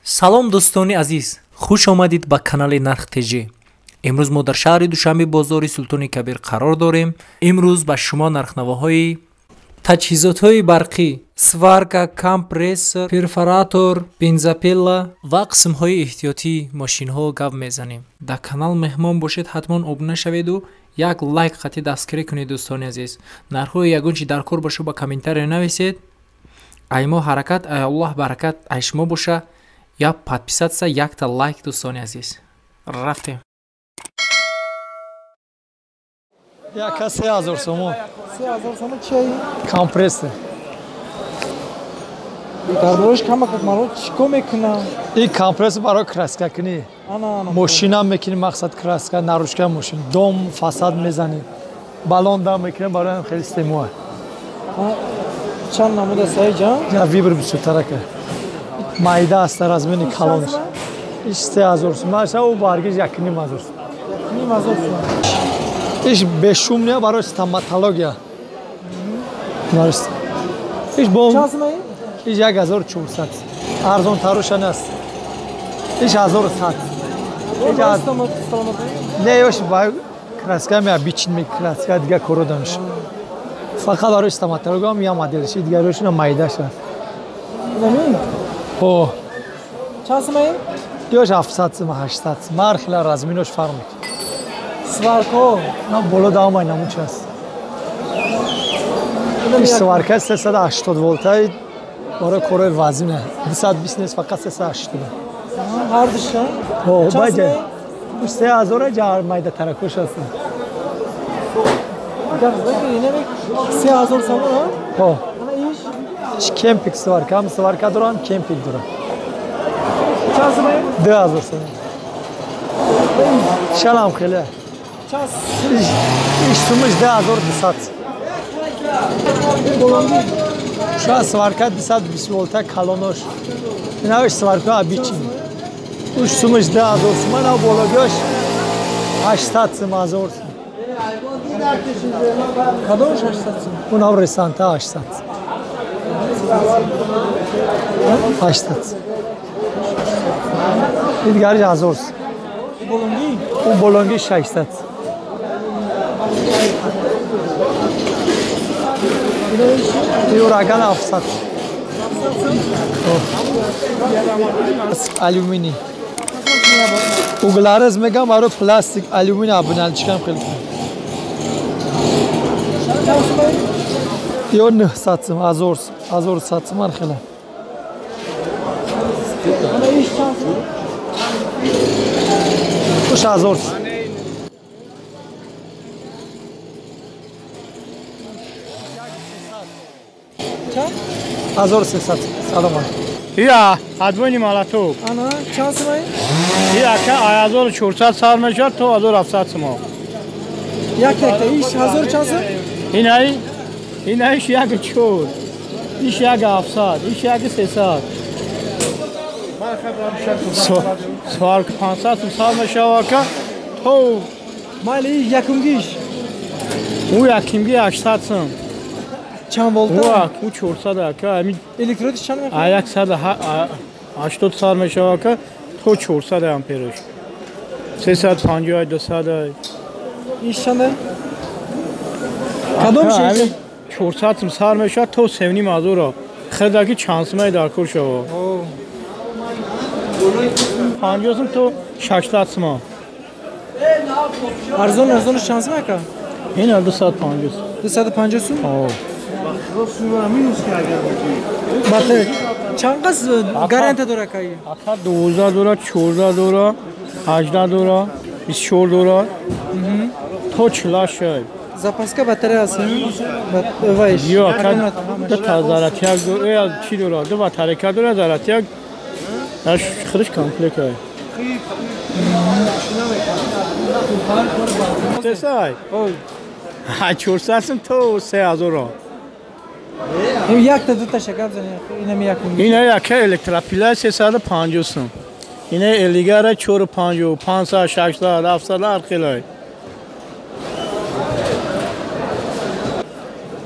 салом дӯстони азиз, хуш омадид ба канали Нарх ТЖ. имрӯз мо дар шаҳри душанбе бозори Султони Кабир қарор дорем. имрӯз ба шумо нархнавоҳои таҷҳизотҳои барқӣ, сварка, компрессор, перфоратор, бензопила ва қисмҳои эҳтиётии мошинҳо гап мезанем. дар канал меҳмон бошед, ҳатмон обуна шаведу як лайк қати дастгирӣ кунед дӯстони азиз. нархҳои ягон чи дар кор боша ба комментария нависед. ай мо ҳаракат, ай Аллоҳ баракат, ай шумо боша. یا подписаться, якта лайк دوستان عزیز. رفتیم. یک 3000 سوم. 3000 سوم چی؟ کمپرسور. دربارش کم معلومات چیکار میکنه؟ این کمپرسور برای کراسکا کنی. ماشینا میکنی مقصد کراسکا نروشکا ماشین. دم فساد میزنی. بالون دام میکنی برای خیلی استعمال. چند نموده سعی جان؟ یا ویبر بسیارتره. مایده است در از منی کلانش. ایش 3000 سوم. ماشا او بارگیش یکی 9000 سوم. 9000 سوم. ایش بشوم نیا برای استماتولوژیا. درست. ایش بوم. چند سومه؟ ایش 1400. ارزان تروش نیست. ایش 1100. ایش نه یوش با کراسکا می بیچین می کراسکا دیگه کارو دانش. فقط برای استماتولوژیا می مدلش دیگه روش نمایده شد. نمی؟ اوه. چند سومه؟ دیوش 700 سوم 800. مارخل رزمینوش فرق میکنه. سوارکو. نه بالا دام این نموچه است. این سوارکه 380 ولتای برای کره وزنه. 220 نیست فقط 380. هر دوشان؟ اوه باید. 3000 جار مایده ترکوش است. اینه 3000 سوم ها؟ اوه. ایش کمپینگ سوارکه هم سوارکه دارن کمپینگ دارن. چند سومه؟ 2000 سوم. شلم خیلی. چند؟ ایش سومش 2200. شو سوارکه 220 ولتا کلانوش. ایناش سوارکه آبیچین. اوش سومش 2000 سوم نه بالاگاش 800 سوم 1000 سوم. کدومش 800 سوم؟ اونم رسانته 800. 800. این دیگرش 1000 سوم. بولونگی؟ اون بولونگی 600. این راگان 700. آلومینی. اوگلارز میگم برای پلاستیک آلومینی آبنال چیکار خیلی. یا 900 سوم 1000 سوم خیلی. خوش 1000 سوم. 1300 سلام. یا حدونی مالاتو. آنا چند سومه؟ یا که 1400 سال میشه تو 1700 سوم. یک ایش 1000 چند سوم؟ اینایش یک 4. ایش یک 700. ایش یک 300. سوال 500 سال میشه واقعا تو مالی یکمگیش. او یکمگی 800 سوم. چند ولتا؟ او 400 که همین الکترودش چند میشه؟ 180 سال میشه واقعا تو 400 امپرش. 350 200. ایش چنده؟ کدومش ایش؟ 400 سال میشه تو 7500 خریداری چند سومه در کور شو. 50 سوم تو 600 سوم. ارزون چند سومه که؟ این 250. 250 سوم؟ آه. بله. چند قصد گارانتی داره که؟ آخه 12 دلار، 14 دلار، 18 دلار، 24 دلار. تو چلا شد. زپاس که باتری است. وایش. یا که دو تا زاراتیاگ دو یا 3 دلار. دو باتری که داره زاراتیاگ. اش خودش کامپلیکه. تسای. ها 400 سوم تو 3000. این یک تا دو تا شکر زنی. اینم یکم. اینه یک الکتروپیلا 350 سوم. اینه الیگاره 450 500 600 700 هر خیلی.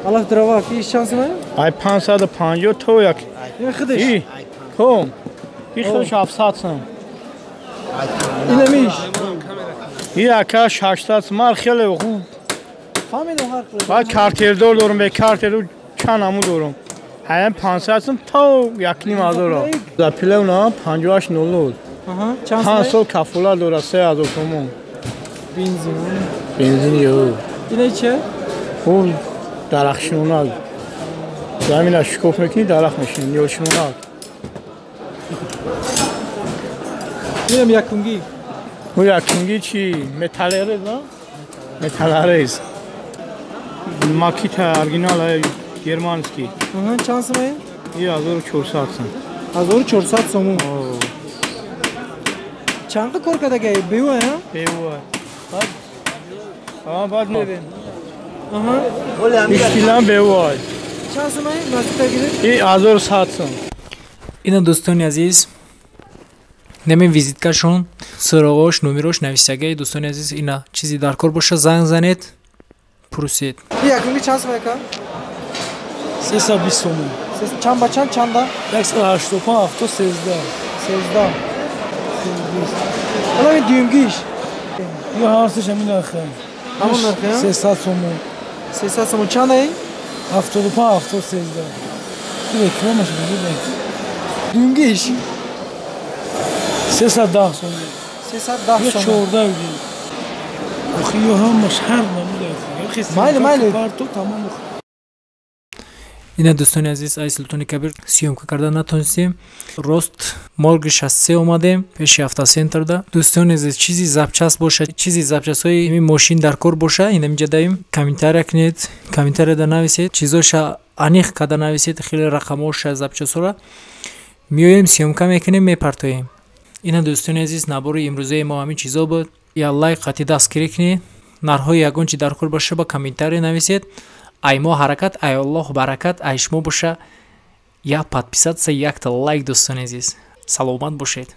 الله دروا کی شانس من؟ ای 550 تو یک. این خودش. ای کم. خودش 700 سن اینه میش این اکاش 800 مال خیلی خوب فهمیدم هر کاری بعد کارتردار دارم به کارتردار چند همون دارم هایم 500 سن تا یک نیم هزار در پیله اونا 58 نولود آها چند 5 سال سال کفولا داره 3000 تومان بنزین بنزین یو اینه چه او درخشونه زمین شکوف میکنی درخت میشین یوشونه اینم یکونگی او یکینگی چی متالریز نه متالریز ماکیت اورجینال گرمانسکی آها چند سال این 1400 سن 1400 سومون چند کار کرده که بیوه ها بیوه بعد ببین آها اشکیلان بیوه چند سال نزدیک گیره این 1100 سن اینا دوستانی عزیز نمی ویزیتکاشون سراغاش نومیروش نویسگه دوستانی عزیز اینا چیزی در کار باشه زنگ زنید پرسید یکونگی چند سال که 320 تومان چند با چند دا 185 هفته 13 13 حالا این دیومگیش این هستش همین آخه همون نرخه 300 تومان 300 سومون چند این 75 هفته 13 این کلامش بگید دیومگیش 310 تومان 310 یه سومون 14 بگید آخه یه همش هر نمیده مایل تو تمام اینا دوستانی عزیز ای سلطان کبیر سیومکا کرده نتونستیم راست مارگش از 3 اومدیم پیش هفته سنتر ده دوستانی عزیز چیزی زبچس باشه چیزی زبچس های این ماشین در کار باشه این اینجا دایم کامنتار کنید کامنتار ده نویسید چیزاش انیخ کده نویسید خیلی رقماش زبچس را میایم سیومکا میکنیم میپرتاییم اینا دوستانی عزیز نباره امروزه ما همین چیزا بود یا لایک قطعی دستگیری کنید نرهای یگان چی در کار باشه با کامنتار نویسید ай мо ҳаракат ай аллоҳ баракат ай шумо боша як подписатсия якта лайк дӯстони азиз саломат бошед